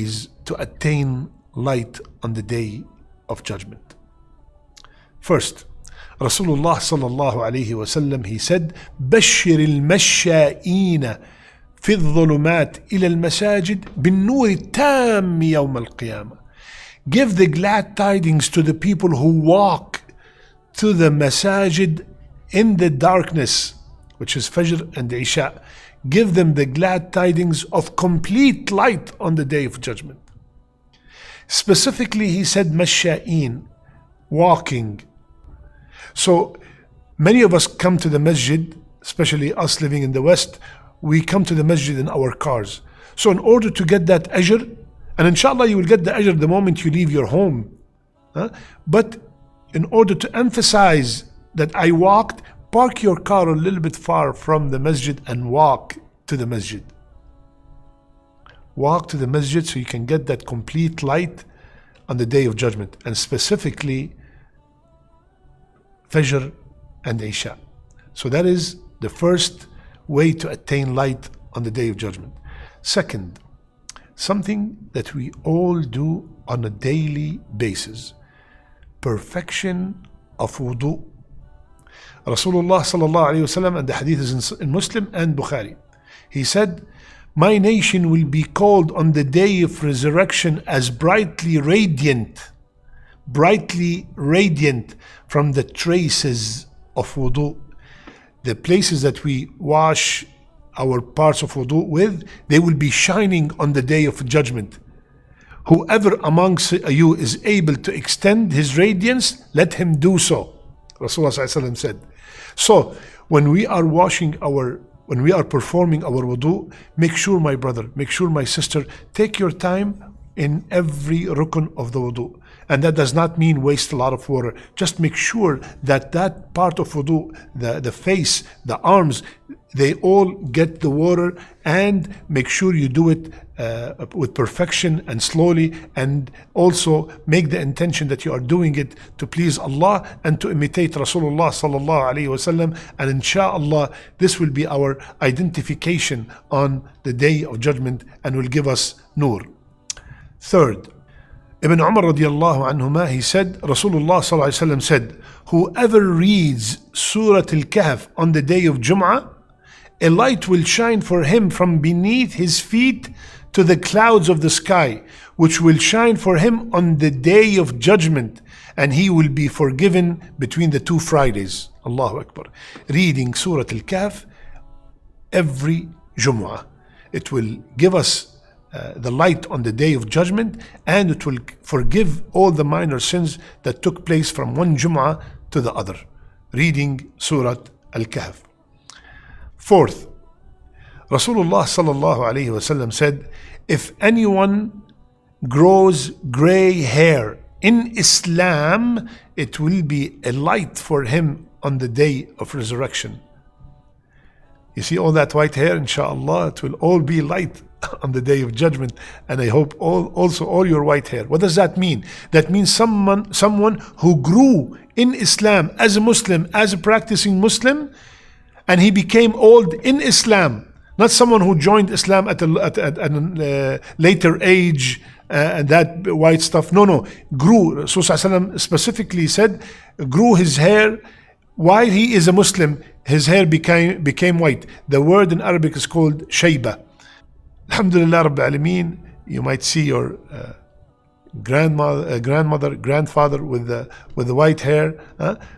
ways to attain light on the day of judgment. First, Rasulullah sallallahu alayhi wasallam, he said, بشر المشائين في الظلمات إلى المساجد بالنور التام يوم القيامة. Give the glad tidings to the people who walk to the masajid in the darkness, which is Fajr and Isha. Give them the glad tidings of complete light on the day of judgment. Specifically, he said masha'in, walking. So many of us come to the masjid, especially us living in the West, we come to the masjid in our cars. So in order to get that ajr, and inshallah you will get the ajr the moment you leave your home. But in order to emphasize that I walked, park your car a little bit far from the masjid and walk to the masjid. Walk to the masjid so you can get that complete light on the day of judgment, and specifically Fajr and Isha. So that is the first way to attain light on the day of judgment. Second, something that we all do on a daily basis, perfection of wudu. Rasulullah sallallahu alayhi wasallam, and the hadith is in Muslim and Bukhari, he said, my nation will be called on the day of resurrection as brightly radiant from the traces of wudu. The places that we wash our parts of wudu with, they will be shining on the day of judgment. Whoever amongst you is able to extend his radiance, let him do so. Rasulullah said. So when we are performing our wudu, make sure, my brother, make sure, my sister, take your time in every rukun of the wudu. And that does not mean waste a lot of water. Just make sure that that part of wudu, the face, the arms, they all get the water, and make sure you do it with perfection and slowly, and also make the intention that you are doing it to please Allah and to imitate Rasulullah sallallahu alaihi wasallam. And insha'Allah, this will be our identification on the day of judgment and will give us nur. Third, Ibn Umar radiallahu anhuma, he said, Rasulullah sallallahu alaihi wasallam said, whoever reads Surah Al-Kahf on the day of Jum'ah, a light will shine for him from beneath his feet to the clouds of the sky, which will shine for him on the day of judgment, and he will be forgiven between the two Fridays. Allahu Akbar. Reading Surah Al-Kahf every Jum'ah, it will give us the light on the day of judgment, and it will forgive all the minor sins that took place from one Jum'ah to the other. Reading Surah Al-Kahf. Fourth, Rasulullah sallallahu alayhi wasallam said, if anyone grows gray hair in Islam, it will be a light for him on the day of resurrection. You see all that white hair, inshallah, it will all be light on the day of judgment. And I hope also all your white hair. What does that mean? That means someone who grew in Islam as a Muslim, as a practicing Muslim, and he became old in Islam. Not someone who joined Islam at a later age and that white stuff. No. Grew. Rasulullah specifically said, grew his hair while he is a Muslim. His hair became white. The word in Arabic is called shayba. Alhamdulillah Rabbil Alameen. You might see your grandmother, grandfather with the white hair.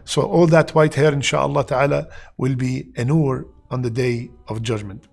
So all that white hair, inshallah ta'ala, will be a nur on the day of judgment.